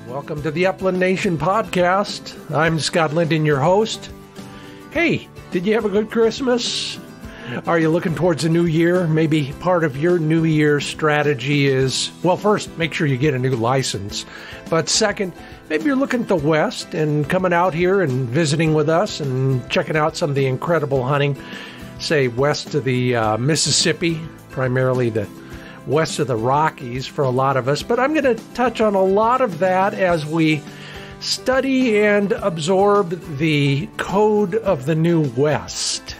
Welcome to the Upland Nation podcast. I'm Scott Linden, your host. Hey, did you have a good Christmas? Are you looking towards a new year? Maybe part of your New Year strategy is, well, first, make sure you get a new license. But second, maybe you're looking at the West and coming out here and visiting with us and checking out some of the incredible hunting, say, west of the Mississippi, primarily the west of the Rockies for a lot of us. But I'm going to touch on a lot of that as we study and absorb the code of the New West.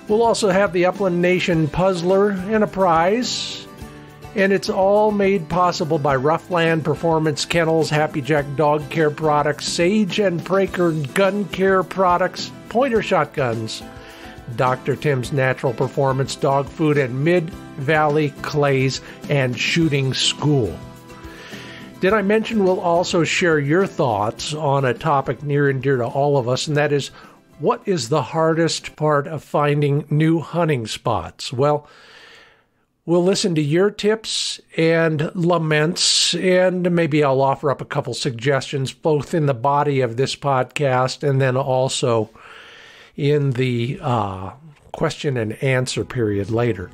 We'll also have the Upland Nation Puzzler and a prize. And it's all made possible by RuffLand Performance Kennels, Happy Jack Dog Care Products, Sage and Breaker Gun Care Products, Pointer Shotguns, Dr. Tim's Natural Performance Dog Food, and Mid-Valley Clays and Shooting School. Did I mention we'll also share your thoughts on a topic near and dear to all of us, and that is, what is the hardest part of finding new hunting spots? Well, we'll listen to your tips and laments, and maybe I'll offer up a couple suggestions, both in the body of this podcast and then also in the question and answer period later.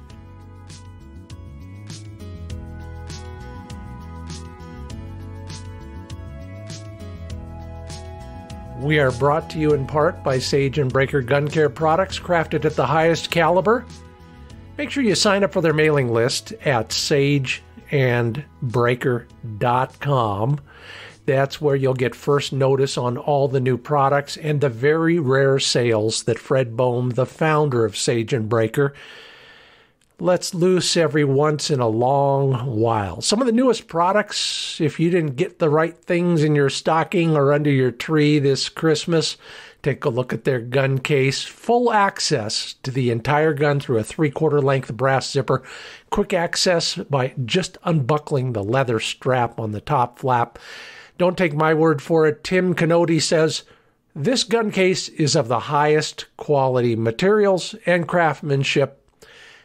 We are brought to you in part by Sage and Breaker Gun Care Products, crafted at the highest caliber. Make sure you sign up for their mailing list at sageandbreaker.com. That's where you'll get first notice on all the new products and the very rare sales that Fred Bohm, the founder of Sage and Breaker, lets loose every once in a long while. Some of the newest products, if you didn't get the right things in your stocking or under your tree this Christmas, take a look at their gun case. Full access to the entire gun through a 3/4 length brass zipper. Quick access by just unbuckling the leather strap on the top flap. Don't take my word for it. Tim Coyotes says, this gun case is of the highest quality materials and craftsmanship.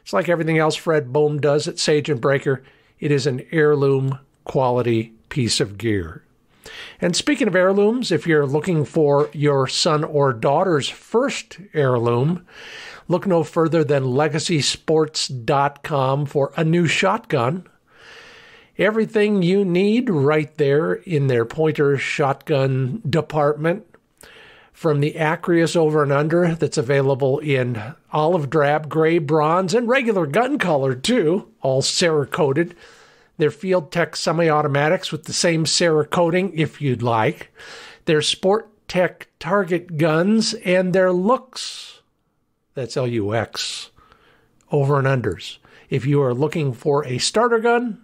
It's like everything else Fred Bohm does at Sage and Breaker. It is an heirloom quality piece of gear. And speaking of heirlooms, if you're looking for your son or daughter's first heirloom, look no further than legacysports.com for a new shotgun. Everything you need right there in their pointer shotgun department, from the Acreus over and under that's available in olive drab, gray, bronze, and regular gun color too, all Cerakoted. Their Field Tech semi-automatics with the same Cerakoting if you'd like. Their Sport Tech target guns and their Lux, that's L-U-X, over and unders. If you are looking for a starter gun,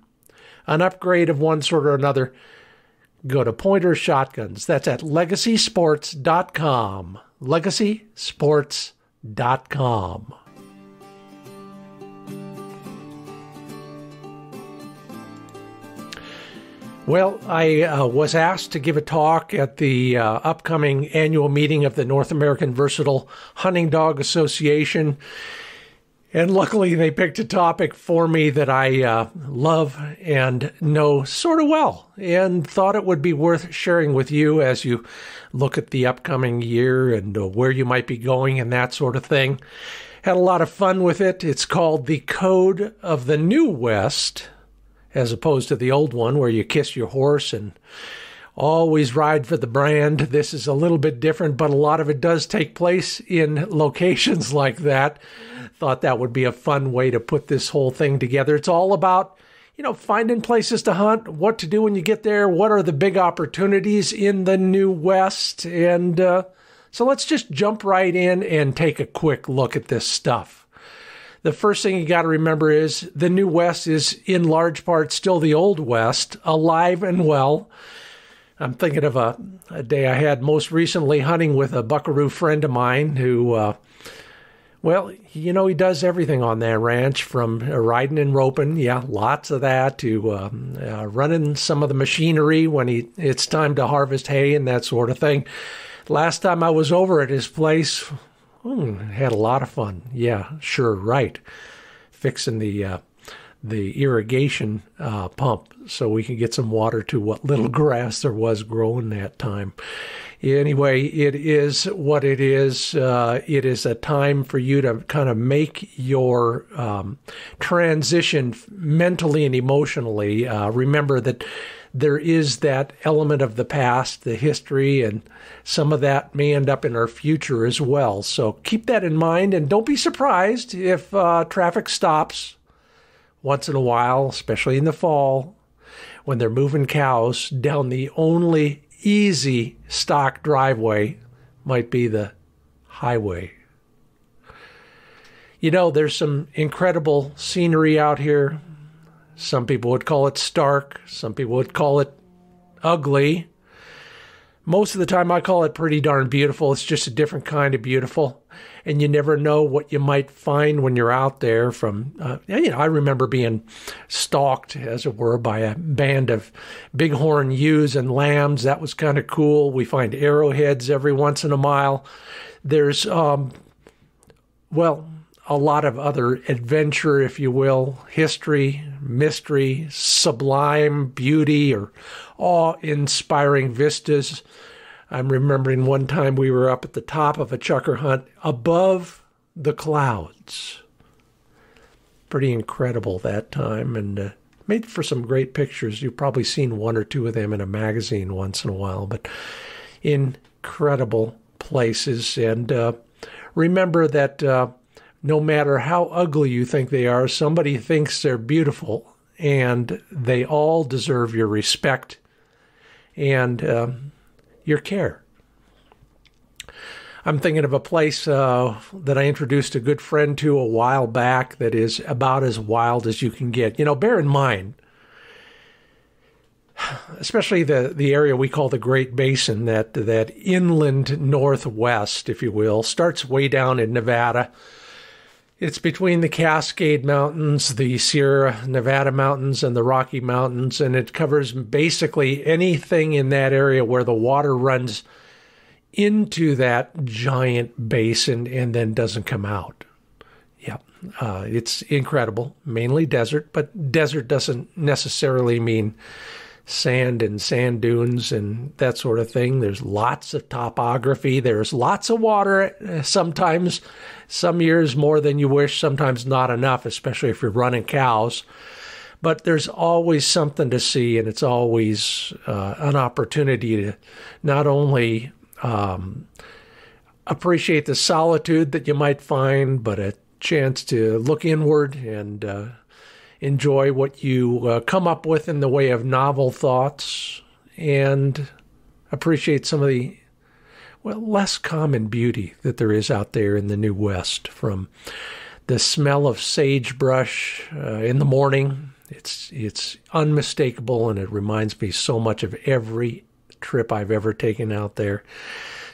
an upgrade of one sort or another, go to Pointer Shotguns. That's at legacysports.com. legacysports.com. Well, I was asked to give a talk at the upcoming annual meeting of the North American Versatile Hunting Dog Association. And luckily, they picked a topic for me that I love and know sort of well, and thought it would be worth sharing with you as you look at the upcoming year and where you might be going and that sort of thing. Had a lot of fun with it. It's called The Code of the New West, as opposed to the old one where you kiss your horse and always ride for the brand. This is a little bit different, but a lot of it does take place in locations like that. Thought that would be a fun way to put this whole thing together. It's all about, finding places to hunt, what to do when you get there, what are the big opportunities in the New West. And so let's just jump right in and take a quick look at this stuff. The first thing you got to remember is the New West is in large part still the Old West, alive and well. I'm thinking of a day I had most recently hunting with a buckaroo friend of mine who, he does everything on that ranch, from riding and roping, lots of that, to running some of the machinery when it's time to harvest hay and that sort of thing. Last time I was over at his place, had a lot of fun. Yeah, sure, right. Fixing the the irrigation pump so we can get some water to what little grass there was growing that time. Anyway, it is what it is. It is a time for you to kind of make your transition mentally and emotionally. Remember that there is that element of the past, the history, and some of that may end up in our future as well. So keep that in mind, and don't be surprised if traffic stops once in a while, especially in the fall, when they're moving cows down the only easy stock driveway might be the highway. You know, there's some incredible scenery out here. Some people would call it stark. Some people would call it ugly. Most of the time I call it pretty darn beautiful. It's just a different kind of beautiful. And you never know what you might find when you're out there from, I remember being stalked, as it were, by a band of bighorn ewes and lambs. That was kind of cool. We find arrowheads every once in a while. There's, a lot of other adventure, if you will, history, mystery, sublime beauty, or awe-inspiring vistas. I'm remembering one time we were up at the top of a chukar hunt above the clouds. Pretty incredible that time, and made for some great pictures. You've probably seen one or two of them in a magazine once in a while, but incredible places. And remember that no matter how ugly you think they are, somebody thinks they're beautiful, and they all deserve your respect and your care. I'm thinking of a place that I introduced a good friend to a while back that is about as wild as you can get. You know, bear in mind, especially the area we call the Great Basin, that inland northwest, if you will, starts way down in Nevada. It's between the Cascade Mountains, the Sierra Nevada Mountains, and the Rocky Mountains, and it covers basically anything in that area where the water runs into that giant basin and then doesn't come out. Yeah, it's incredible. Mainly desert, but desert doesn't necessarily mean sand and sand dunes and that sort of thing. There's lots of topography. There's lots of water. Sometimes, some years more than you wish, sometimes not enough, especially if you're running cows. But there's always something to see, and it's always an opportunity to not only appreciate the solitude that you might find, but a chance to look inward and enjoy what you come up with in the way of novel thoughts, and appreciate some of the less common beauty that there is out there in the New West. From the smell of sagebrush in the morning, it's unmistakable, and it reminds me so much of every trip I've ever taken out there,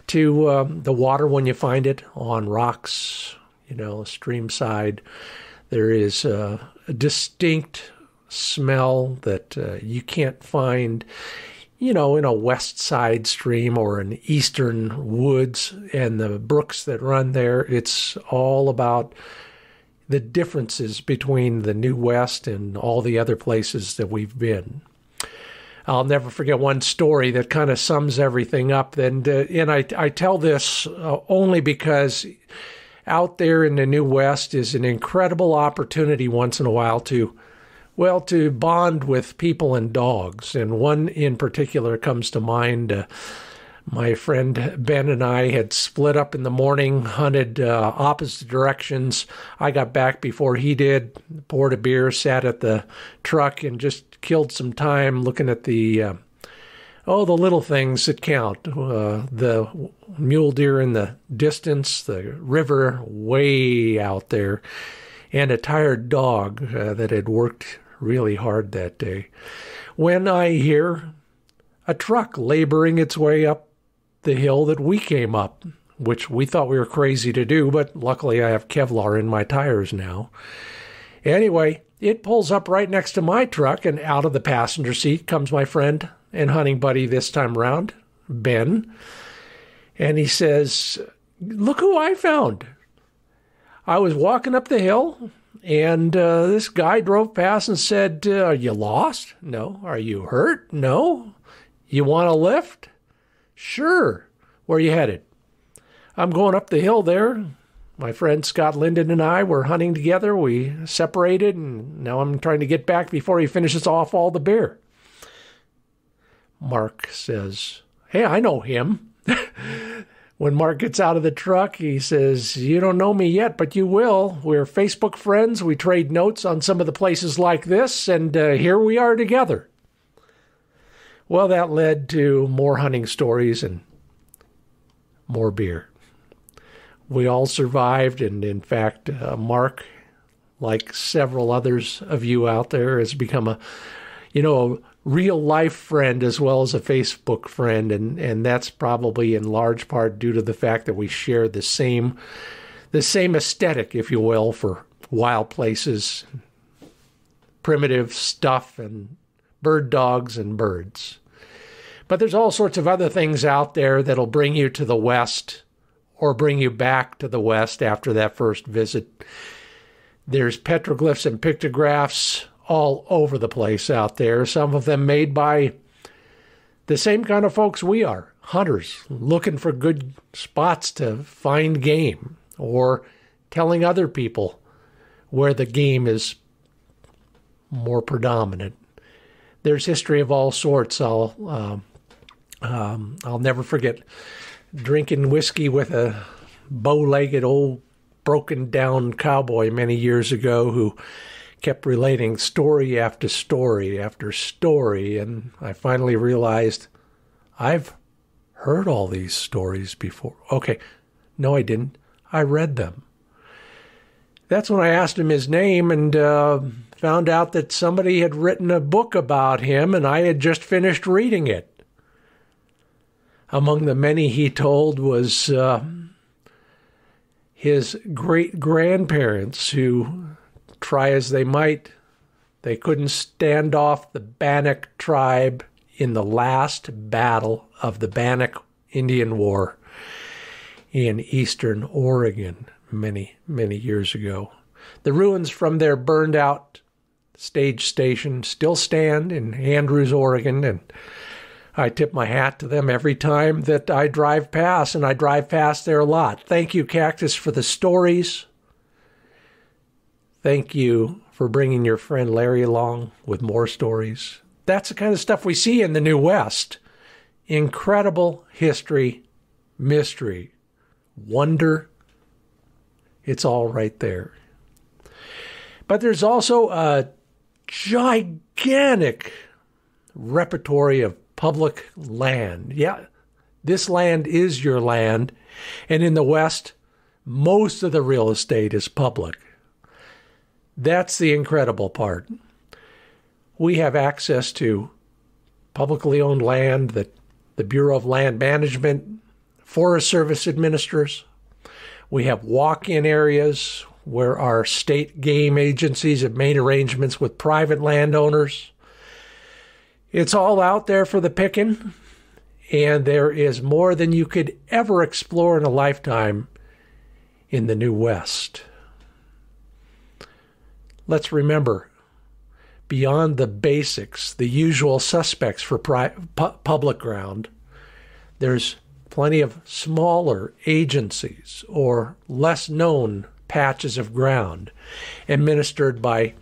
to the water when you find it on rocks, a stream side. There is a distinct smell that you can't find, in a west side stream or an eastern woods and the brooks that run there. It's all about the differences between the New West and all the other places that we've been. I'll never forget one story that kind of sums everything up. And I tell this only because out there in the New West is an incredible opportunity once in a while to bond with people and dogs. And one in particular comes to mind. My friend Ben and I had split up in the morning, hunted opposite directions. I got back before he did, poured a beer, sat at the truck, and just killed some time looking at the little things that count. The mule deer in the distance, the river way out there, and a tired dog that had worked really hard that day. When I hear a truck laboring its way up the hill that we came up, which we thought we were crazy to do, but luckily I have Kevlar in my tires now. Anyway, it pulls up right next to my truck, and out of the passenger seat comes my friend and hunting buddy this time around, Ben. And he says, "Look who I found. I was walking up the hill. And this guy drove past and said, "Are you lost? No. Are you hurt? No. You want a lift? Sure. Where are you headed?" "I'm going up the hill there. My friend Scott Linden and I were hunting together. We separated, and now I'm trying to get back before he finishes off all the beer." Mark says, "Hey, I know him." When Mark gets out of the truck, he says, "You don't know me yet, but you will. We're Facebook friends. We trade notes on some of the places like this, and here we are together." Well, that led to more hunting stories and more beer. We all survived, and in fact, Mark, like several others of you out there, has become a real-life friend as well as a Facebook friend, and that's probably in large part due to the fact that we share the same aesthetic, if you will, for wild places, primitive stuff, and bird dogs and birds. But there's all sorts of other things out there that'll bring you to the West or bring you back to the West after that first visit. There's petroglyphs and pictographs all over the place out there, some of them made by the same kind of folks we are, hunters looking for good spots to find game or telling other people where the game is more predominant. There's history of all sorts. I'll never forget drinking whiskey with a bow-legged old broken-down cowboy many years ago who kept relating story after story after story, and I finally realized I've heard all these stories before. Okay, no, I didn't. I read them. That's when I asked him his name and found out that somebody had written a book about him, and I had just finished reading it. Among the many he told was his great-grandparents who, try as they might, they couldn't stand off the Bannock tribe in the last battle of the Bannock Indian War in eastern Oregon many, many years ago. The ruins from their burned-out stage station still stand in Andrews, Oregon, and I tip my hat to them every time that I drive past, and I drive past there a lot. Thank you, Cactus, for the stories. Thank you for bringing your friend Larry along with more stories. That's the kind of stuff we see in the New West. Incredible history, mystery, wonder. It's all right there. But there's also a gigantic repertoire of public land. Yeah, this land is your land. And in the West, most of the real estate is public. That's the incredible part. We have access to publicly owned land that the Bureau of Land Management, Forest Service administers. We have walk-in areas where our state game agencies have made arrangements with private landowners. It's all out there for the picking, and there is more than you could ever explore in a lifetime in the New West. Let's remember, beyond the basics, the usual suspects for public ground, there's plenty of smaller agencies or less known patches of ground administered by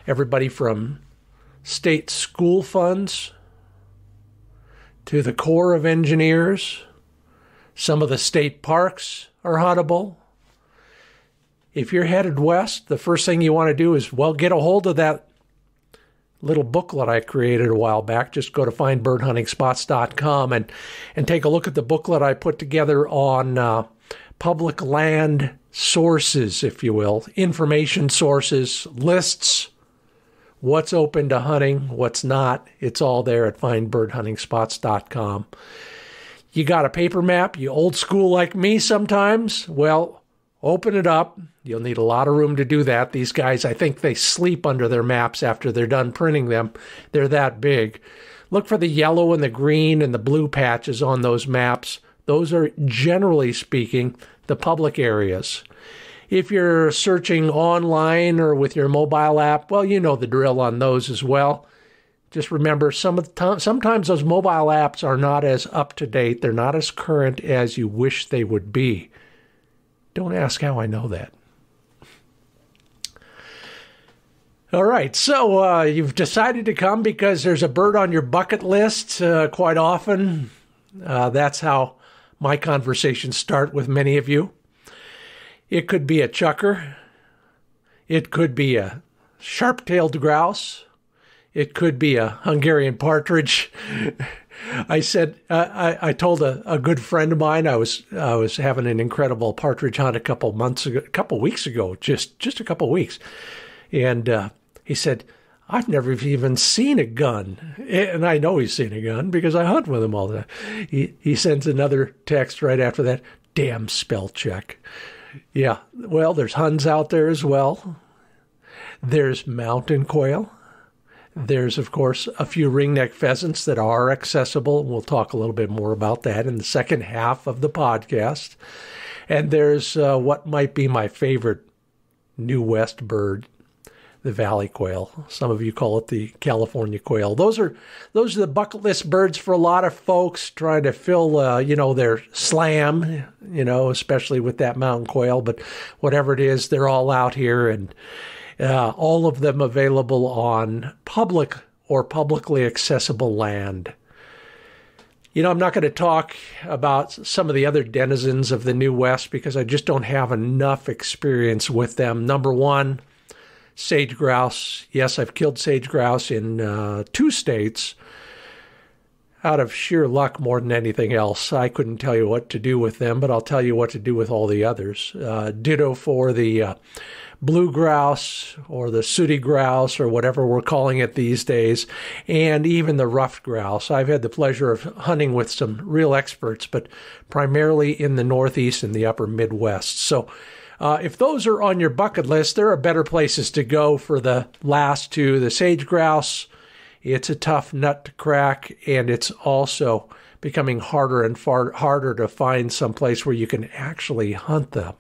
everybody from state school funds to the Corps of Engineers. Some of the state parks are huntable. If you're headed west, the first thing you want to do is, well, get a hold of that little booklet I created a while back. Just go to findbirdhuntingspots.com and take a look at the booklet I put together on public land sources, if you will, information sources, lists, what's open to hunting, what's not. It's all there at findbirdhuntingspots.com. You got a paper map, you old school like me sometimes? Well, open it up. You'll need a lot of room to do that. These guys, I think they sleep under their maps after they're done printing them. They're that big. Look for the yellow and the green and the blue patches on those maps. Those are, generally speaking, the public areas. If you're searching online or with your mobile app, well, you know the drill on those as well. Just remember, sometimes those mobile apps are not as up-to-date. They're not as current as you wish they would be. Don't ask how I know that. All right, so you've decided to come because there's a bird on your bucket list quite often. That's how my conversations start with many of you. It could be a chucker. It could be a sharp-tailed grouse. It could be a Hungarian partridge. I told a good friend of mine I was having an incredible partridge hunt a couple weeks ago, just a couple weeks, and he said, "I've never even seen a gun," and I know he's seen a gun because I hunt with him all the time. He sends another text right after that. Damn spell check. Yeah, well, there's Huns out there as well. There's mountain quail. There's, of course, a few ringneck pheasants that are accessible. We'll talk a little bit more about that in the second half of the podcast. And there's what might be my favorite New West bird, the valley quail. Some of you call it the California quail. Those are the bucket list birds for a lot of folks trying to fill, their slam, especially with that mountain quail. But whatever it is, they're all out here, and all of them available on public or publicly accessible land. I'm not going to talk about some of the other denizens of the New West because I just don't have enough experience with them. Number one, sage grouse. Yes, I've killed sage grouse in 2 states out of sheer luck more than anything else. I couldn't tell you what to do with them, but I'll tell you what to do with all the others. Ditto for the blue grouse or the sooty grouse or whatever we're calling it these days, and even the ruffed grouse. I've had the pleasure of hunting with some real experts, but primarily in the Northeast and the upper Midwest. So if those are on your bucket list, there are better places to go for the last two. The sage grouse, it's a tough nut to crack, and it's also becoming harder and harder to find some place where you can actually hunt them.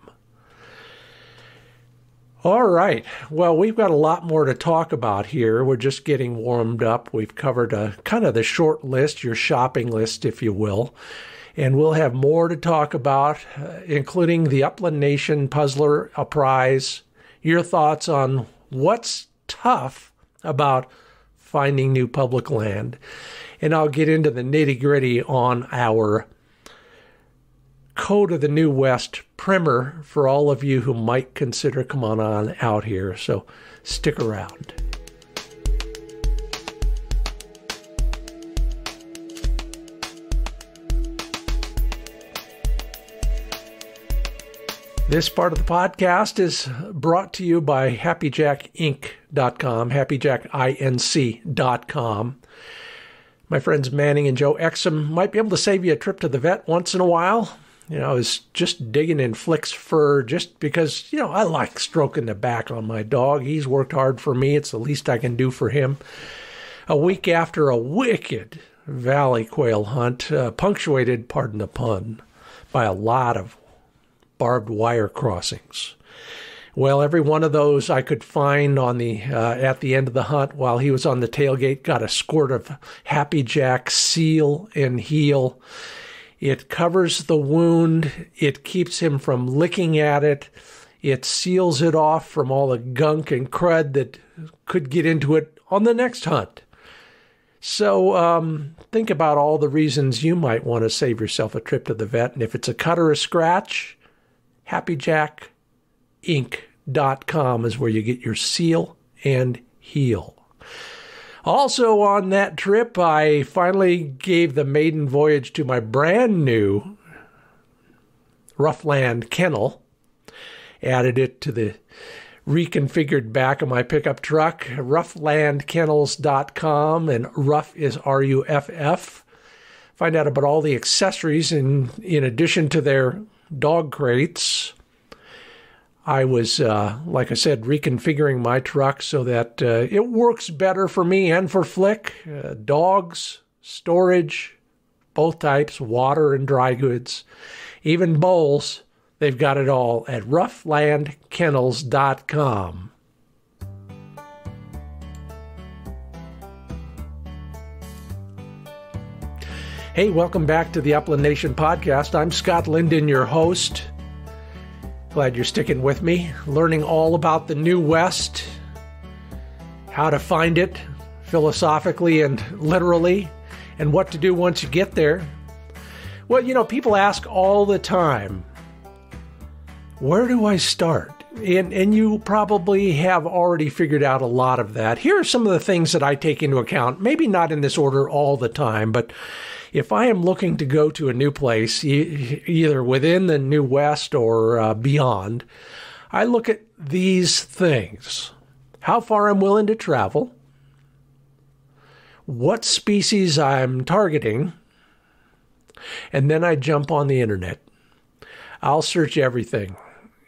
All right. Well, we've got a lot more to talk about here. We're just getting warmed up. We've covered kind of the short list, your shopping list, if you will. And we'll have more to talk about, including the Upland Nation Puzzler, a prize, your thoughts on what's tough about finding new public land. And I'll get into the nitty-gritty on our Code of the New West primer for all of you who might consider coming on out here. So stick around. This part of the podcast is brought to you by HappyJackInc.com, HappyJackInc.com. My friends Manning and Joe Exum might be able to save you a trip to the vet once in a while. I was just digging in Flick's fur just because, I like stroking the back on my dog. He's worked hard for me. It's the least I can do for him. A week after a wicked valley quail hunt, punctuated, pardon the pun, by a lot of barbed wire crossings. Well, every one of those I could find on the at the end of the hunt while he was on the tailgate, got a squirt of Happy Jack seal and heel. It covers the wound. It keeps him from licking at it. It seals it off from all the gunk and crud that could get into it on the next hunt. So think about all the reasons you might want to save yourself a trip to the vet. And if it's a cut or a scratch, HappyJackInc.com is where you get your seal and heel. Also on that trip, I finally gave the maiden voyage to my brand new RuffLand kennel. Added it to the reconfigured back of my pickup truck, RuffLandKennels.com, and Ruff is R-U-F-F. Find out about all the accessories in addition to their dog crates. I was, like I said, reconfiguring my truck so that it works better for me and for Flick. Dogs, storage, both types, water and dry goods, even bowls. They've got it all at RuffLandKennels.com. Hey, welcome back to the Upland Nation Podcast. I'm Scott Linden, your host. Glad you're sticking with me, learning all about the New West, how to find it philosophically and literally, and what to do once you get there. Well, you know, people ask all the time, where do I start? And you probably have already figured out a lot of that. Here are some of the things that I take into account, maybe not in this order all the time, but if I am looking to go to a new place, either within the New West or beyond, I look at these things. How far I'm willing to travel, what species I'm targeting, and then I jump on the internet. I'll search everything,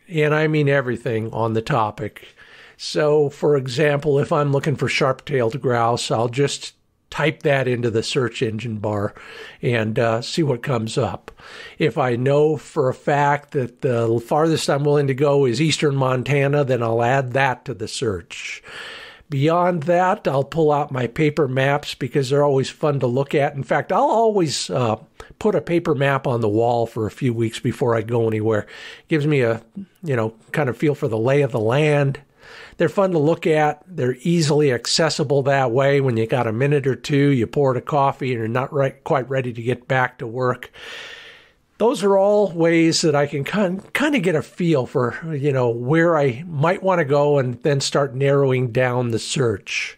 and I mean everything on the topic. So, for example, if I'm looking for sharp-tailed grouse, I'll just type that into the search engine bar and see what comes up. If I know for a fact that the farthest I'm willing to go is eastern Montana, then I'll add that to the search. Beyond that, I'll pull out my paper maps because they're always fun to look at. In fact, I'll always put a paper map on the wall for a few weeks before I go anywhere. It gives me a, kind of feel for the lay of the land. They're fun to look at. They're easily accessible that way. When you got a minute or two, you pour a coffee and you're not quite ready to get back to work. Those are all ways that I can kind of get a feel for, where I might want to go and then start narrowing down the search.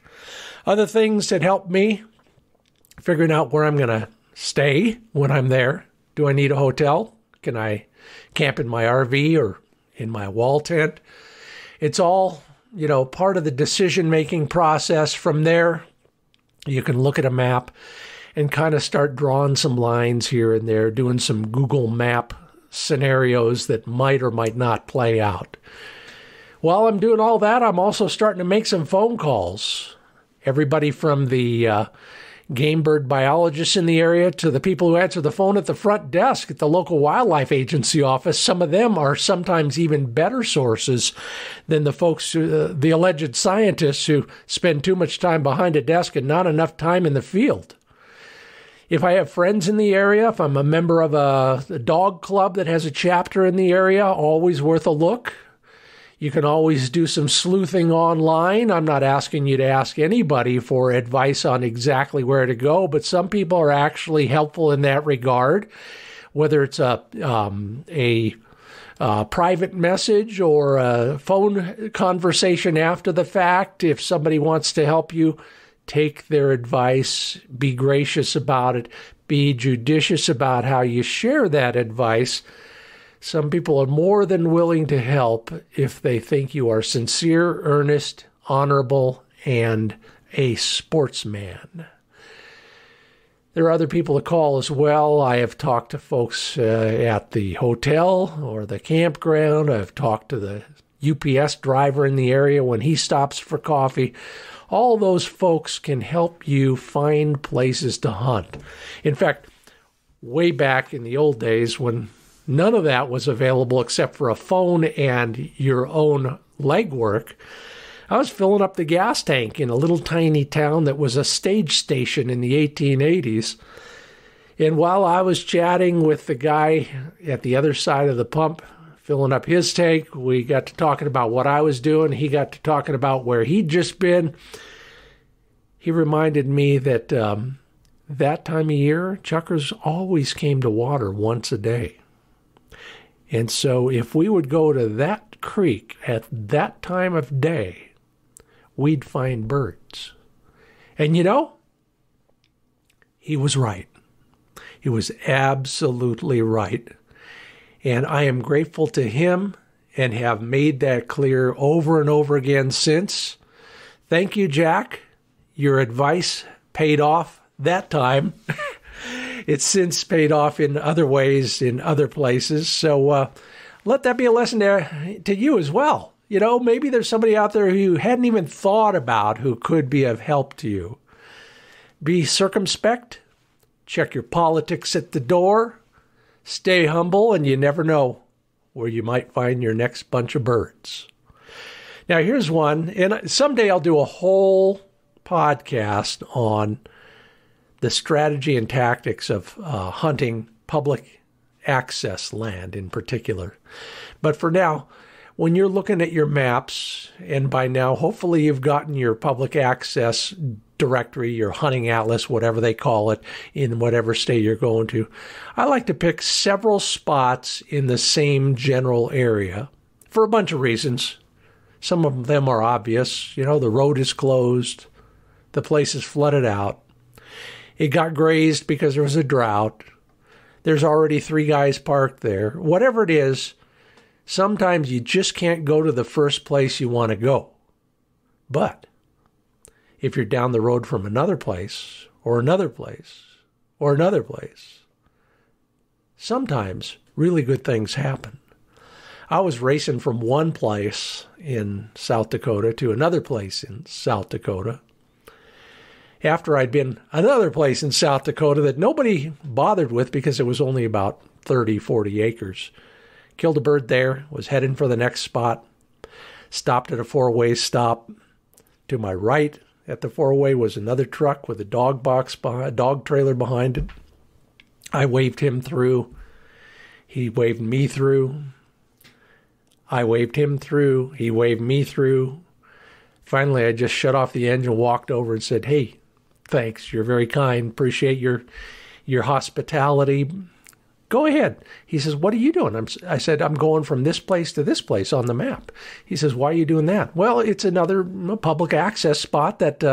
Other things that help me, figuring out where I'm going to stay when I'm there. Do I need a hotel? Can I camp in my RV or in my wall tent? It's all, part of the decision-making process. From there, you can look at a map and kind of start drawing some lines here and there, doing some Google Map scenarios that might or might not play out. While I'm doing all that, I'm also starting to make some phone calls. Everybody from the game bird biologists in the area to the people who answer the phone at the front desk at the local wildlife agency office. Some of them are sometimes even better sources than the folks, the alleged scientists who spend too much time behind a desk and not enough time in the field. If I have friends in the area, if I'm a member of a dog club that has a chapter in the area, always worth a look. You can always do some sleuthing online. I'm not asking you to ask anybody for advice on exactly where to go, but some people are actually helpful in that regard, whether it's a private message or a phone conversation after the fact. If somebody wants to help you, take their advice, be gracious about it, be judicious about how you share that advice. Some people are more than willing to help if they think you are sincere, earnest, honorable, and a sportsman. There are other people to call as well. I have talked to folks at the hotel or the campground. I've talked to the UPS driver in the area when he stops for coffee. All those folks can help you find places to hunt. In fact, way back in the old days when none of that was available except for a phone and your own legwork, I was filling up the gas tank in a little tiny town that was a stage station in the 1880s. And while I was chatting with the guy at the other side of the pump, filling up his tank, we got to talking about what I was doing. He got to talking about where he'd just been. He reminded me that that time of year, chuckers always came to water once a day. And so if we would go to that creek at that time of day, we'd find birds. And he was right. He was absolutely right. And I am grateful to him and have made that clear over and over again since. Thank you, Jack. Your advice paid off that time. It's since paid off in other ways, in other places. So let that be a lesson there to you as well. Maybe there's somebody out there who you hadn't even thought about who could be of help to you. Be circumspect. Check your politics at the door. Stay humble, and you never know where you might find your next bunch of birds. Now, here's one, and someday I'll do a whole podcast on the strategy and tactics of hunting public access land in particular. But for now, when you're looking at your maps, and by now, hopefully you've gotten your public access directory, your hunting atlas, whatever they call it, in whatever state you're going to, I like to pick several spots in the same general area for a bunch of reasons. Some of them are obvious. You know, the road is closed. The place is flooded out. It got grazed because there was a drought. There's already 3 guys parked there. Whatever it is, sometimes you just can't go to the first place you want to go. But if you're down the road from another place, or another place, or another place, sometimes really good things happen. I was racing from one place in South Dakota to another place in South Dakota after I'd been another place in South Dakota that nobody bothered with because it was only about 30, 40 acres. Killed a bird there, was heading for the next spot, stopped at a 4-way stop. To my right at the 4-way was another truck with a dog trailer behind it. I waved him through. He waved me through. I waved him through. He waved me through. Finally, I just shut off the engine, walked over and said, "Hey, thanks. You're very kind. Appreciate your hospitality. Go ahead." He says, "What are you doing?" I said, "I'm going from this place to this place on the map." He says, "Why are you doing that?" "Well, it's another public access spot that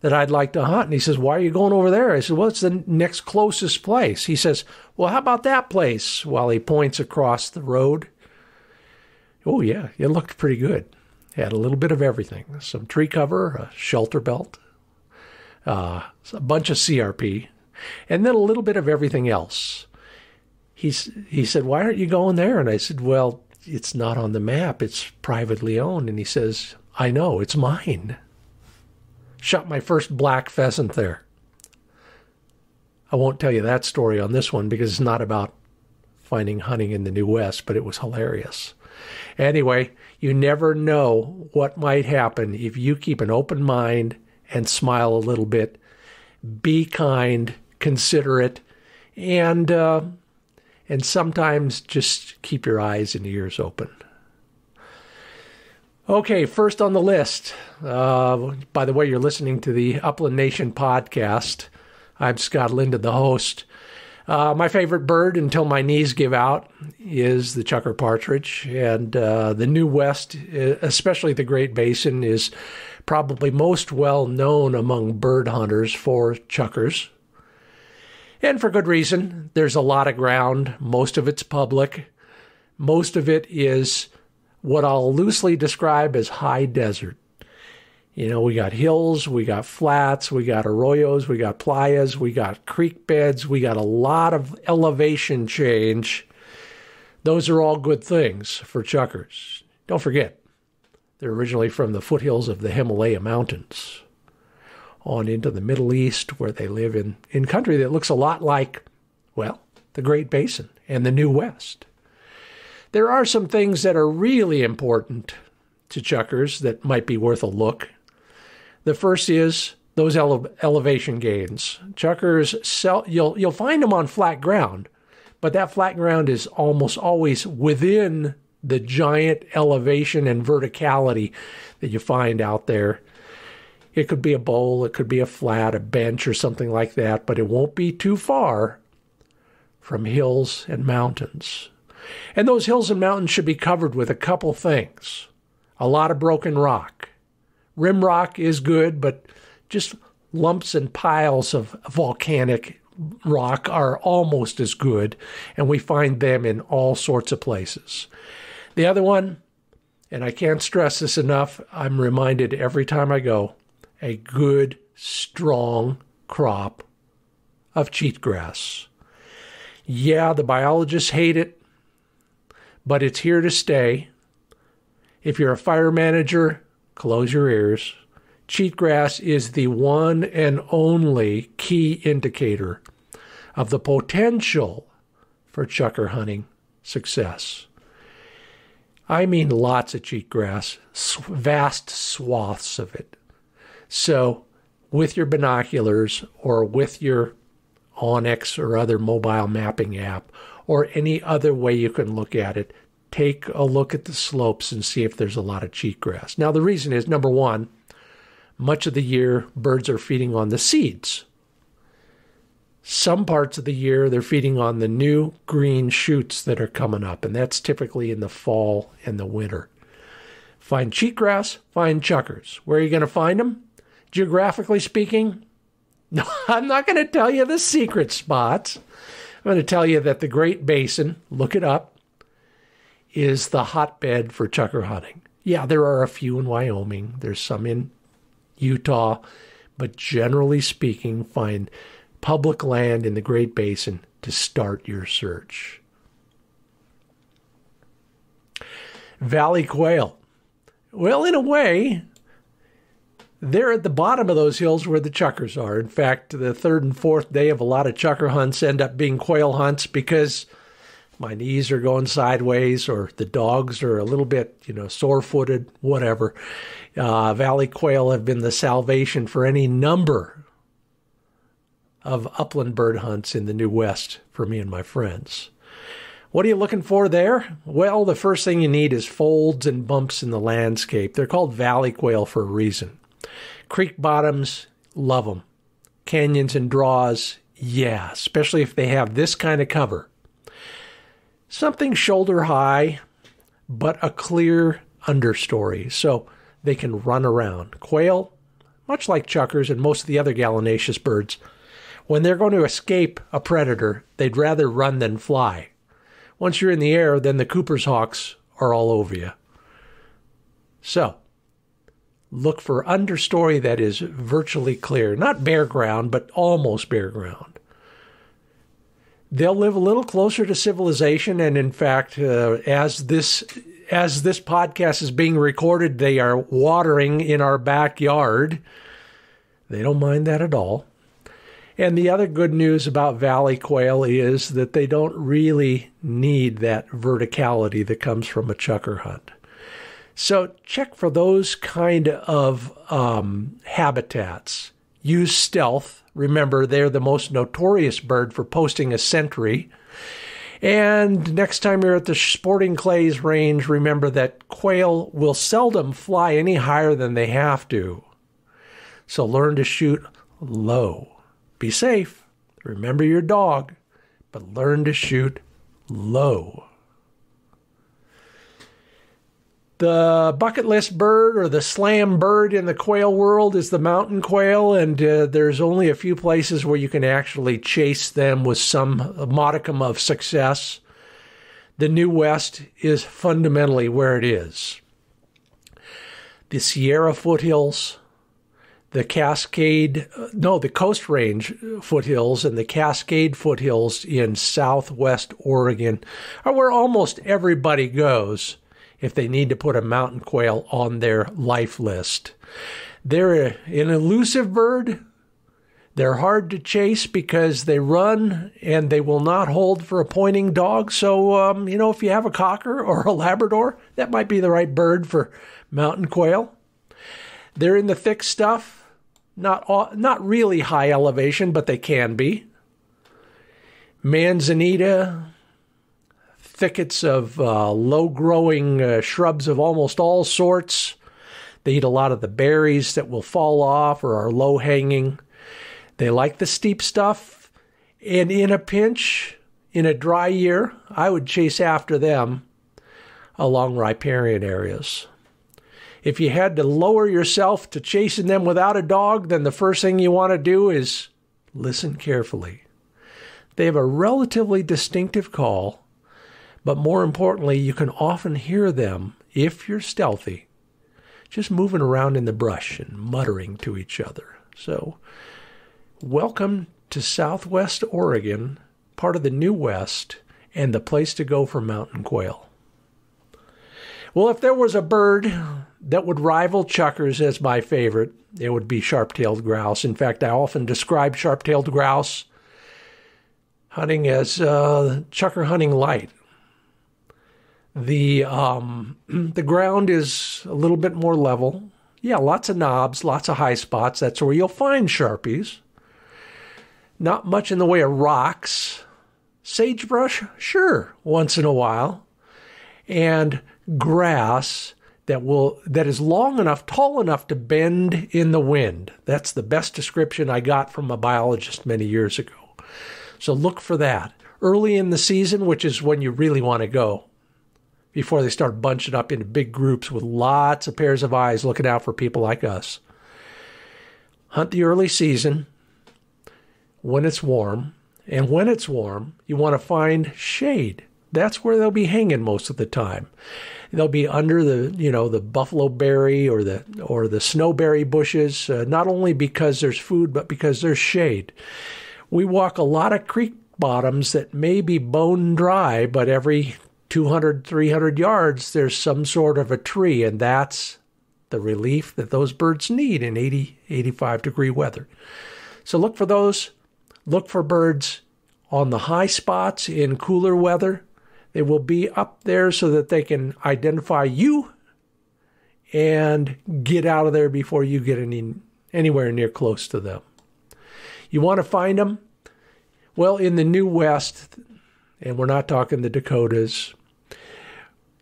I'd like to hunt." And he says, "Why are you going over there?" I said, "Well, it's the next closest place." He says, "Well, how about that place?" While he points across the road. Oh, yeah, it looked pretty good. Had a little bit of everything. Some tree cover, a shelter belt, a bunch of CRP, and then a little bit of everything else. He said, "Why aren't you going there?" And I said, "Well, it's not on the map. It's privately owned." And he says, "I know, it's mine." Shot my first black pheasant there. I won't tell you that story on this one because it's not about finding hunting in the New West, but it was hilarious. Anyway, you never know what might happen if you keep an open mind and smile a little bit. Be kind, considerate, and sometimes just keep your eyes and ears open. Okay, first on the list. By the way, you're listening to the Upland Nation podcast. I'm Scott Linden, the host. My favorite bird until my knees give out is the chukar partridge. And the New West, especially the Great Basin, is probably most well known among bird hunters for chukars. And for good reason. There's a lot of ground. Most of it's public. Most of it is what I'll loosely describe as high desert. You know, we got hills, we got flats, we got arroyos, we got playas, we got creek beds, we got a lot of elevation change. Those are all good things for chukars. Don't forget, they're originally from the foothills of the Himalaya Mountains on into the Middle East, where they live in country that looks a lot like, well, the Great Basin and the New West. There are some things that are really important to chukars that might be worth a look. The first is those elevation gains. Chukars, you'll find them on flat ground, but that flat ground is almost always within the giant elevation and verticality that you find out there. It could be a bowl, it could be a flat, a bench, or something like that, but it won't be too far from hills and mountains. And those hills and mountains should be covered with a couple things. A lot of broken rock. Rim rock is good, but just lumps and piles of volcanic rock are almost as good, and we find them in all sorts of places. The other one, and I can't stress this enough, I'm reminded every time I go, a good, strong crop of cheatgrass. Yeah, the biologists hate it, but it's here to stay. If you're a fire manager, close your ears. Cheatgrass is the one and only key indicator of the potential for chukar hunting success. I mean lots of cheatgrass, vast swaths of it. So with your binoculars or with your Onyx or other mobile mapping app or any other way you can look at it, take a look at the slopes and see if there's a lot of cheatgrass. Now, the reason is, number one, much of the year birds are feeding on the seeds. Some parts of the year they're feeding on the new green shoots that are coming up, and that's typically in the fall and the winter. Find cheatgrass, find chukars. Where are you going to find them? Geographically speaking, no, I'm not going to tell you the secret spots. I'm going to tell you that the Great Basin, look it up, is the hotbed for chukar hunting. Yeah, there are a few in Wyoming. There's some in Utah. But generally speaking, find public land in the Great Basin to start your search. Valley quail. Well, in a way, they're at the bottom of those hills where the chukars are. In fact, the third and fourth day of a lot of chukar hunts end up being quail hunts because my knees are going sideways or the dogs are a little bit, sore-footed, whatever. Valley quail have been the salvation for any number of upland bird hunts in the New West for me and my friends. What are you looking for there? Well, the first thing you need is folds and bumps in the landscape. They're called valley quail for a reason. Creek bottoms, love them. Canyons and draws, yeah, especially if they have this kind of cover. Something shoulder high, but a clear understory, so they can run around. Quail, much like chukars and most of the other gallinaceous birds, when they're going to escape a predator, they'd rather run than fly. Once you're in the air, then the Cooper's hawks are all over you. So, look for understory that is virtually clear. Not bare ground, but almost bare ground. They'll live a little closer to civilization, and in fact, as this podcast is being recorded, they are watering in our backyard. They don't mind that at all. And the other good news about valley quail is that they don't really need that verticality that comes from a chukar hunt. So check for those kind of habitats. Use stealth. Remember, they're the most notorious bird for posting a sentry. And next time you're at the sporting clays range, remember that quail will seldom fly any higher than they have to. So learn to shoot low. Be safe. Remember your dog, but learn to shoot low. The bucket list bird or the slam bird in the quail world is the mountain quail, and there's only a few places where you can actually chase them with some modicum of success. The New West is fundamentally where it is. The Sierra foothills, the Coast Range foothills and the Cascade foothills in southwest Oregon are where almost everybody goes if they need to put a mountain quail on their life list. They're an elusive bird. They're hard to chase because they run and they will not hold for a pointing dog. So, if you have a cocker or a Labrador, that might be the right bird for mountain quail. They're in the thick stuff. Not really high elevation, but they can be. Manzanita, thickets of low-growing shrubs of almost all sorts. They eat a lot of the berries that will fall off or are low-hanging. They like the steep stuff, and in a pinch, in a dry year, I would chase after them along riparian areas. If you had to lower yourself to chasing them without a dog, then the first thing you want to do is listen carefully. They have a relatively distinctive call, but more importantly, you can often hear them, if you're stealthy, just moving around in the brush and muttering to each other. So, welcome to Southwest Oregon, part of the New West, and the place to go for mountain quail. Well, if there was a bird that would rival chukars as my favorite, it would be sharp-tailed grouse. In fact, I often describe sharp-tailed grouse hunting as chukar hunting light. The ground is a little bit more level. Yeah, lots of knobs, lots of high spots. That's where you'll find Sharpies. Not much in the way of rocks. Sagebrush, sure, once in a while. And grass that is long enough, tall enough to bend in the wind. That's the best description I got from a biologist many years ago. So look for that. Early in the season, which is when you really want to go, before they start bunching up into big groups with lots of pairs of eyes looking out for people like us. Hunt the early season when it's warm. And when it's warm, you want to find shade. That's where they'll be hanging most of the time. They'll be under the buffalo berry or the snowberry bushes, not only because there's food, but because there's shade. We walk a lot of creek bottoms that may be bone dry, but every 200, 300 yards, there's some sort of a tree, and that's the relief that those birds need in 80, 85-degree weather. So look for those. Look for birds on the high spots in cooler weather. They will be up there so that they can identify you and get out of there before you get anywhere near close to them. You want to find them? Well, in the New West, and we're not talking the Dakotas,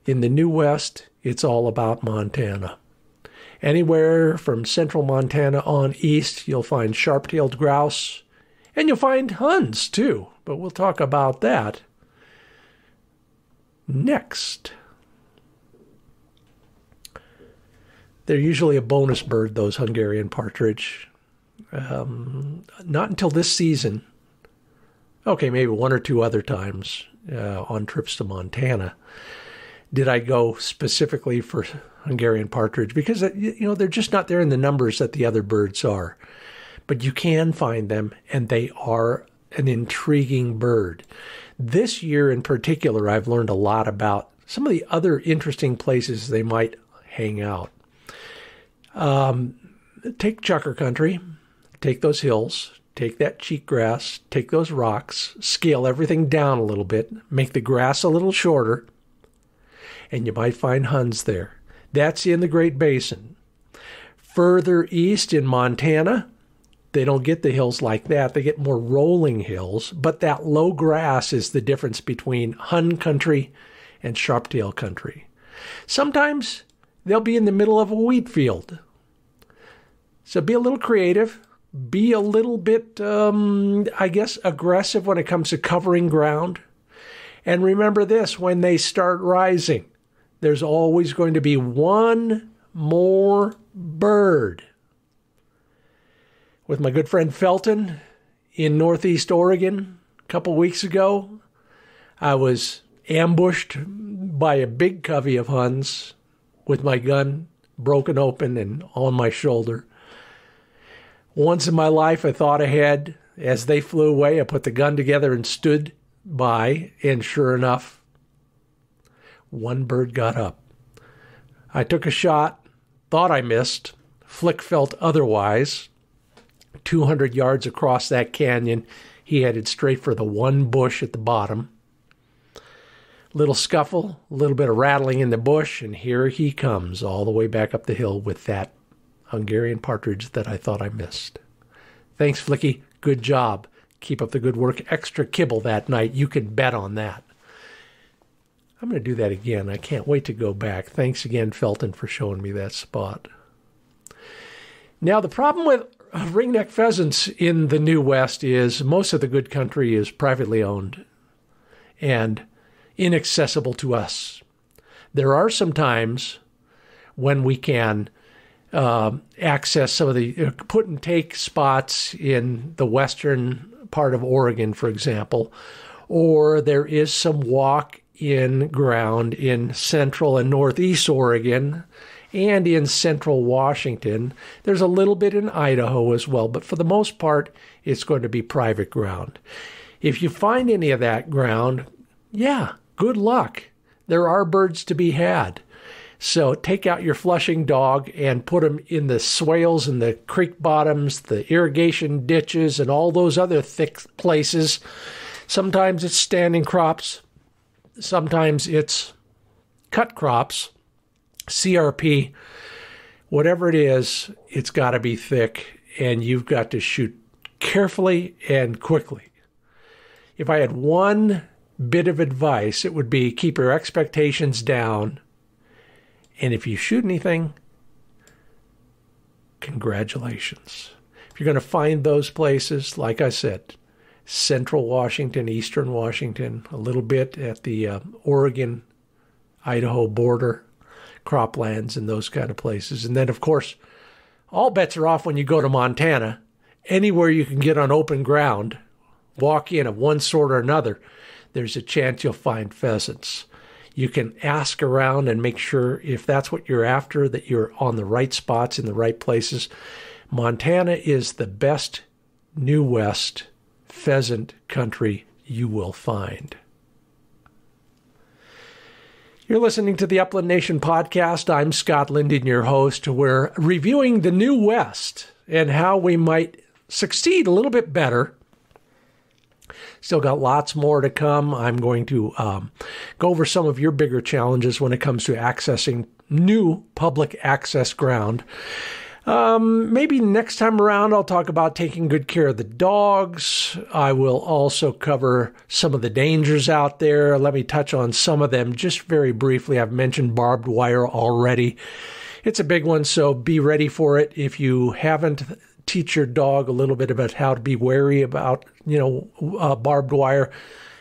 in the New West, it's all about Montana. Anywhere from central Montana on east, you'll find sharp-tailed grouse, and you'll find huns too, but we'll talk about that next. They're usually a bonus bird, those Hungarian partridge. Not until this season. Okay, maybe one or two other times on trips to Montana did I go specifically for Hungarian partridge, because they're just not there in the numbers that the other birds are. But you can find them, and they are an intriguing bird. This year in particular, I've learned a lot about some of the other interesting places they might hang out. Take Chucker Country, take those hills, take that cheatgrass, take those rocks, scale everything down a little bit, make the grass a little shorter, and you might find huns there. That's in the Great Basin. Further east in Montana, they don't get the hills like that. They get more rolling hills, but that low grass is the difference between hun country and sharptail country. Sometimes they'll be in the middle of a wheat field. So be a little creative. Be a little bit, aggressive when it comes to covering ground. And remember this, when they start rising, there's always going to be one more bird. With my good friend Felton in Northeast Oregon a couple weeks ago, I was ambushed by a big covey of huns with my gun broken open and on my shoulder. Once in my life, I thought ahead. As they flew away, I put the gun together and stood by, and sure enough, one bird got up. I took a shot, thought I missed. Flick felt otherwise. 200 yards across that canyon, he headed straight for the one bush at the bottom. Little scuffle, a little bit of rattling in the bush, and here he comes all the way back up the hill with that Hungarian partridge that I thought I missed. Thanks, Flicky. Good job. Keep up the good work. Extra kibble that night. You can bet on that. I'm going to do that again. I can't wait to go back. Thanks again, Felton, for showing me that spot. Now, the problem with ringneck pheasants in the New West is most of the good country is privately owned and inaccessible to us. There are some times when we can access some of the put and take spots in the western part of Oregon, for example, or there is some walk in ground in central and northeast Oregon and in central Washington. There's a little bit in Idaho as well, but for the most part, it's going to be private ground. If you find any of that ground, yeah, good luck. There are birds to be had. So take out your flushing dog and put them in the swales and the creek bottoms, the irrigation ditches, and all those other thick places. Sometimes it's standing crops. Sometimes it's cut crops, CRP, whatever it is, it's got to be thick, and you've got to shoot carefully and quickly. If I had one bit of advice, it would be keep your expectations down, and if you shoot anything, congratulations. If you're going to find those places, like I said, central Washington, eastern Washington, a little bit at the Oregon-Idaho border, croplands and those kind of places. And then, of course, all bets are off when you go to Montana. Anywhere you can get on open ground, walk in of one sort or another, there's a chance you'll find pheasants. You can ask around and make sure, if that's what you're after, that you're on the right spots in the right places. Montana is the best New West pheasant country you will find. You're listening to the Upland Nation podcast. I'm Scott Linden, your host. We're reviewing the New West and how we might succeed a little bit better. Still got lots more to come. I'm going to go over some of your bigger challenges when it comes to accessing new public access ground. Maybe next time around, I'll talk about taking good care of the dogs. I will also cover some of the dangers out there. Let me touch on some of them just very briefly. I've mentioned barbed wire already. It's a big one, so be ready for it. If you haven't, teach your dog a little bit about how to be wary about, barbed wire,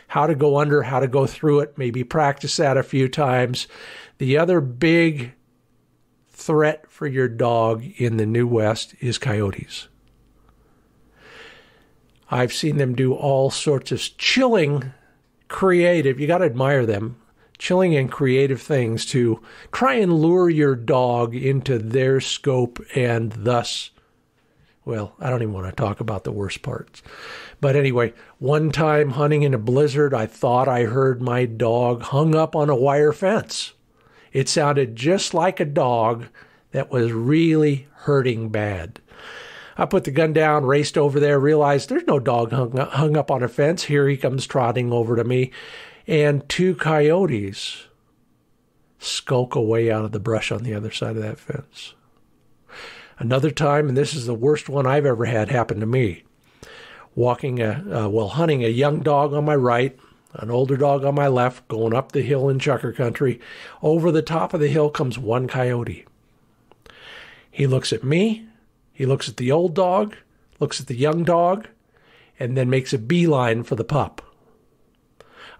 how to go under, how to go through it. Maybe practice that a few times. The other big threat for your dog in the New West is coyotes. I've seen them do all sorts of chilling, creative, you got to admire them, chilling and creative things to try and lure your dog into their scope and thus, well, I don't even want to talk about the worst parts. But anyway, one time hunting in a blizzard, I thought I heard my dog hung up on a wire fence. It sounded just like a dog that was really hurting bad. I put the gun down, raced over there, realized there's no dog hung up on a fence. Here he comes trotting over to me. And two coyotes skulk away out of the brush on the other side of that fence. Another time, and this is the worst one I've ever had happen to me, hunting a young dog on my right, an older dog on my left, going up the hill in Chucker Country. Over the top of the hill comes one coyote. He looks at me, he looks at the old dog, looks at the young dog, and then makes a beeline for the pup.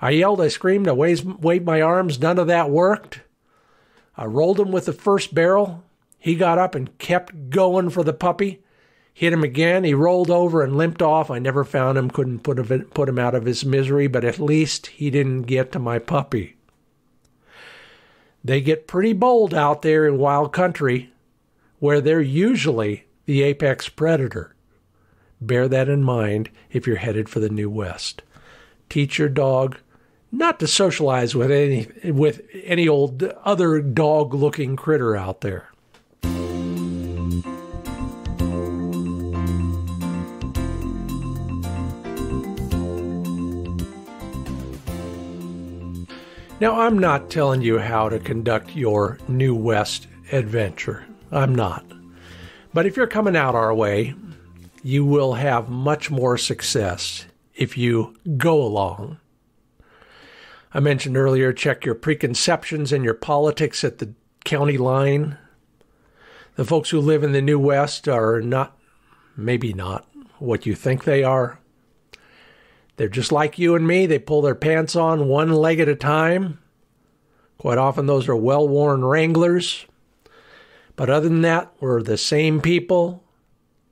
I yelled, I screamed, I waved my arms, none of that worked. I rolled him with the first barrel. He got up and kept going for the puppy. Hit him again. He rolled over and limped off. I never found him, couldn't put him out of his misery, but at least he didn't get to my puppy. They get pretty bold out there in wild country where they're usually the apex predator. Bear that in mind if you're headed for the New West. Teach your dog not to socialize with any old other dog-looking critter out there. Now, I'm not telling you how to conduct your New West adventure. I'm not. But if you're coming out our way, you will have much more success if you go along. I mentioned earlier, check your preconceptions and your politics at the county line. The folks who live in the New West are maybe not what you think they are. They're just like you and me. They pull their pants on one leg at a time. Quite often those are well-worn Wranglers. But other than that, we're the same people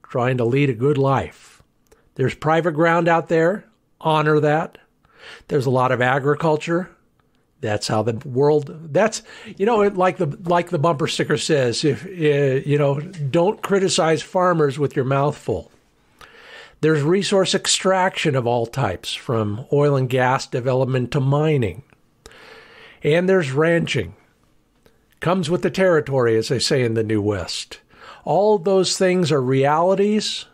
trying to lead a good life. There's private ground out there. Honor that. There's a lot of agriculture. That's how the world, like the bumper sticker says, don't criticize farmers with your mouth full. There's resource extraction of all types, from oil and gas development to mining. And there's ranching. Comes with the territory, as they say in the New West. All those things are realities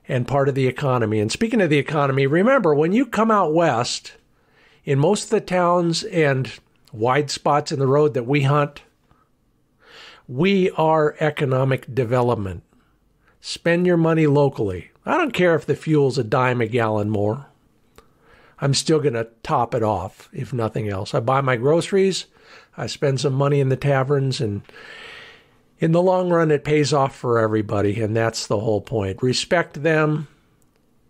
and part of the economy. And speaking of the economy, remember, when you come out west, in most of the towns and wide spots in the road that we hunt. We are economic development. Spend your money locally. I don't care if the fuel's a dime a gallon more. I'm still going to top it off, if nothing else. I buy my groceries, I spend some money in the taverns, and in the long run, it pays off for everybody, and that's the whole point. Respect them.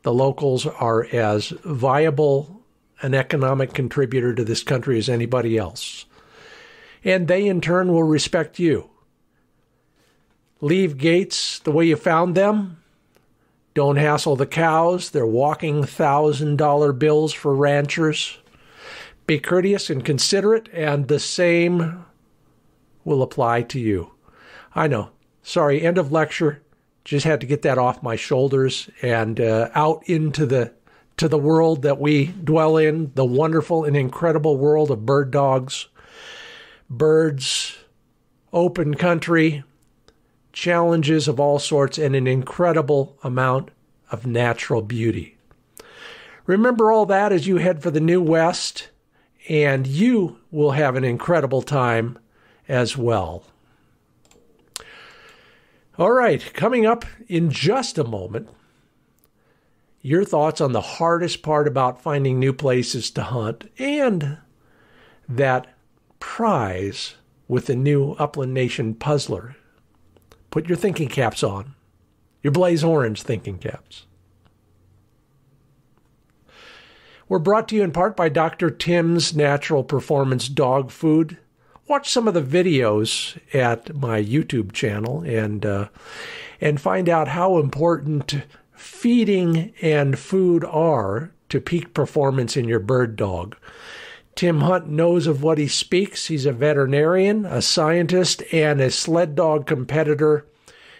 The locals are as viable an economic contributor to this country as anybody else. And they, in turn, will respect you. Leave gates the way you found them. Don't hassle the cows. They're walking $1,000 bills for ranchers. Be courteous and considerate, and the same will apply to you. I know. Sorry, end of lecture. Just had to get that off my shoulders and out into the world that we dwell in, the wonderful and incredible world of bird dogs, birds, open country, challenges of all sorts, and an incredible amount of natural beauty. Remember all that as you head for the New West, and you will have an incredible time as well. All right, coming up in just a moment, your thoughts on the hardest part about finding new places to hunt and that prize with the new Upland Nation Puzzler. Put your thinking caps on, your blaze orange thinking caps. We're brought to you in part by Dr. Tim's Natural Performance Dog Food. Watch some of the videos at my YouTube channel and find out how important feeding and food are to peak performance in your bird dog. Tim Hunt knows of what he speaks. He's a veterinarian, a scientist, and a sled dog competitor.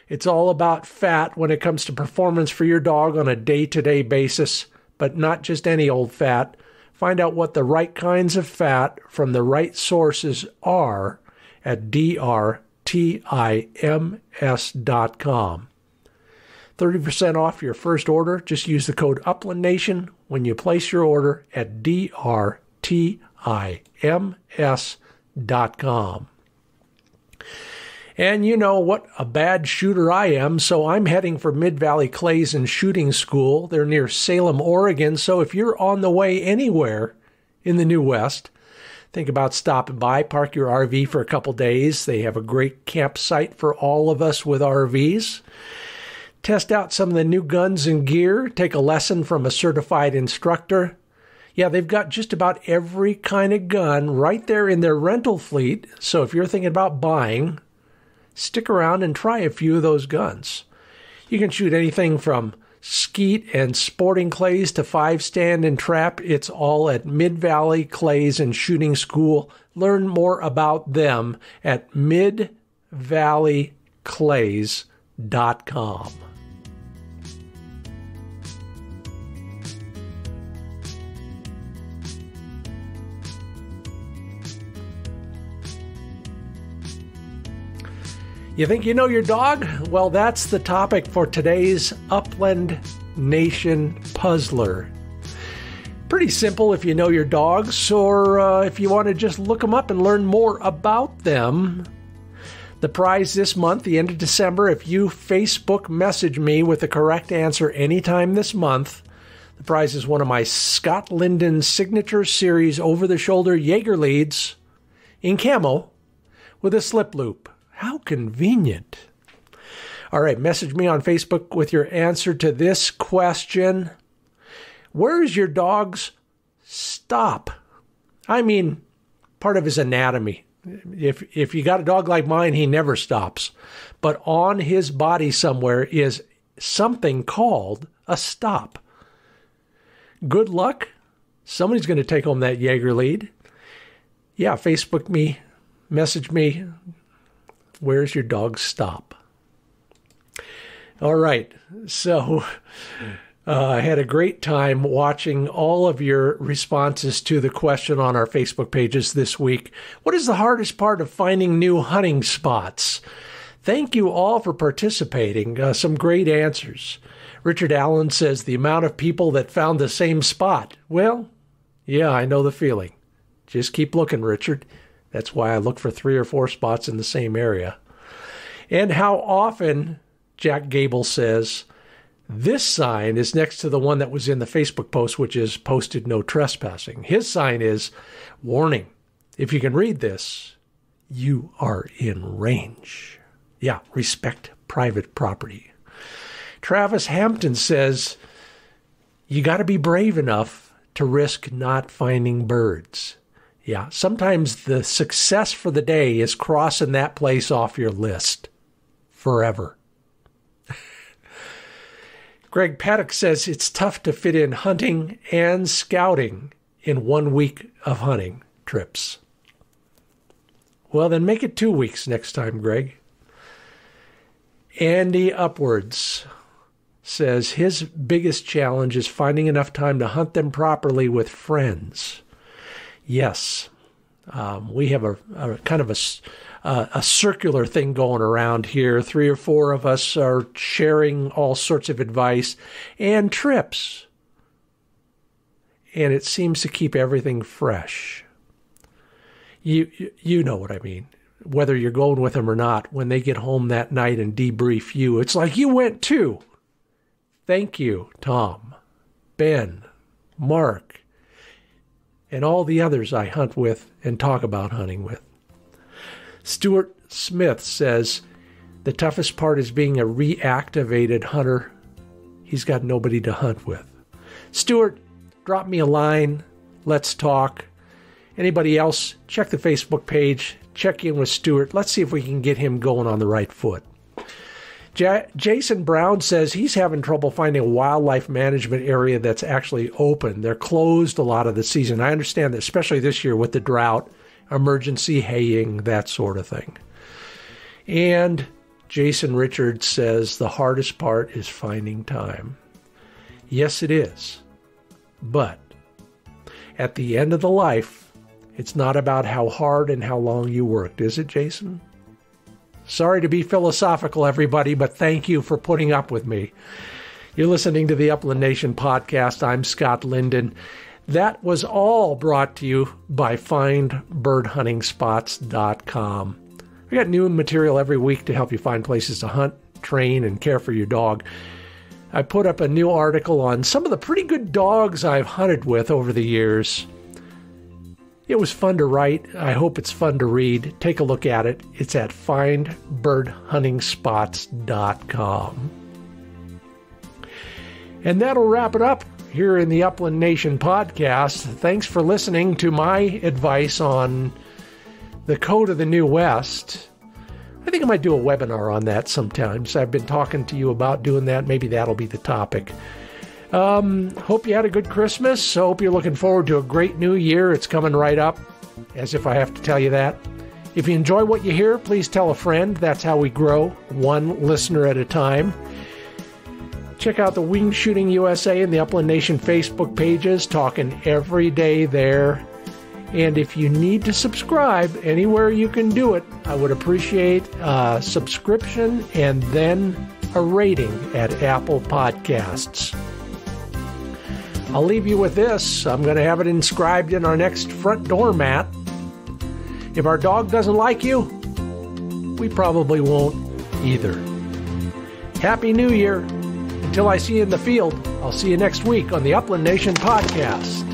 It's all about fat when it comes to performance for your dog on a day-to-day basis, but not just any old fat. Find out what the right kinds of fat from the right sources are at drtims.com. 30% off your first order. Just use the code UplandNation when you place your order at drtims.com. And you know what a bad shooter I am, so I'm heading for Mid-Valley Clays and Shooting School. They're near Salem, Oregon, so if you're on the way anywhere in the New West, think about stopping by, park your RV for a couple days. They have a great campsite for all of us with RVs. Test out some of the new guns and gear. Take a lesson from a certified instructor. Yeah, they've got just about every kind of gun right there in their rental fleet, so if you're thinking about buying, stick around and try a few of those guns. You can shoot anything from skeet and sporting clays to 5-stand and trap. It's all at Mid-Valley Clays and Shooting School. Learn more about them at midvalleyclays.com. You think you know your dog? Well, that's the topic for today's Upland Nation Puzzler. Pretty simple if you know your dogs, or if you want to just look them up and learn more about them. The prize this month, the end of December, if you Facebook message me with the correct answer anytime this month, the prize is one of my Scott Linden Signature Series over-the-shoulder Jaeger leads in camo with a slip loop. How convenient. All right, message me on Facebook with your answer to this question. Where's your dog's stop? I mean, part of his anatomy. If you got a dog like mine, he never stops. But on his body somewhere is something called a stop. Good luck. Somebody's going to take home that Jaeger lead. Yeah, Facebook me, message me. Where's your dog's stop? All right, so I had a great time watching all of your responses to the question on our Facebook pages this week. What is the hardest part of finding new hunting spots? Thank you all for participating. Some great answers. Richard Allen says the amount of people that found the same spot. Well, yeah, I know the feeling. Just keep looking, Richard. That's why I look for 3 or 4 spots in the same area. And how often, Jack Gable says, this sign is next to the one that was in the Facebook post, which is posted no trespassing. His sign is, warning, if you can read this, you are in range. Yeah, respect private property. Travis Hampton says, you got to be brave enough to risk not finding birds. Yeah, sometimes the success for the day is crossing that place off your list forever. Greg Paddock says it's tough to fit in hunting and scouting in 1 week of hunting trips. Well, then make it 2 weeks next time, Greg. Andy Upwards says his biggest challenge is finding enough time to hunt them properly with friends. Yes, we have a kind of a circular thing going around here. 3 or 4 of us are sharing all sorts of advice and trips. And it seems to keep everything fresh. You know what I mean. Whether you're going with them or not, when they get home that night and debrief you, it's like you went too. Thank you, Tom, Ben, Mark, and all the others I hunt with and talk about hunting with. Stuart Smith says, the toughest part is being a reactivated hunter. He's got nobody to hunt with. Stuart, drop me a line. Let's talk. Anybody else, check the Facebook page. Check in with Stuart. Let's see if we can get him going on the right foot. Jason Brown says he's having trouble finding a wildlife management area that's actually open. They're closed a lot of the season. I understand that, especially this year with the drought, emergency haying, that sort of thing. And Jason Richards says the hardest part is finding time. Yes, it is. But at the end of the life, it's not about how hard and how long you worked, is it, Jason? Sorry to be philosophical, everybody, but thank you for putting up with me. You're listening to the Upland Nation podcast. I'm Scott Linden. That was all brought to you by FindBirdHuntingSpots.com. We got new material every week to help you find places to hunt, train, and care for your dog. I put up a new article on some of the pretty good dogs I've hunted with over the years. It was fun to write. I hope it's fun to read. Take a look at it. It's at FindBirdHuntingSpots.com. And that'll wrap it up here in the Upland Nation podcast. Thanks for listening to my advice on the code of the New West. I think I might do a webinar on that sometimes. I've been talking to you about doing that. Maybe that'll be the topic. Hope you had a good Christmas. Hope you're looking forward to a great new year. It's coming right up, as if I have to tell you that. If you enjoy what you hear, please tell a friend. That's how we grow, one listener at a time. Check out the Wing Shooting USA and the Upland Nation Facebook pages, talking every day there. And if you need to subscribe, anywhere you can do it, I would appreciate a subscription and then a rating at Apple Podcasts. I'll leave you with this. I'm going to have it inscribed in our next front door mat. If our dog doesn't like you, we probably won't either. Happy New Year. Until I see you in the field, I'll see you next week on the Upland Nation podcast.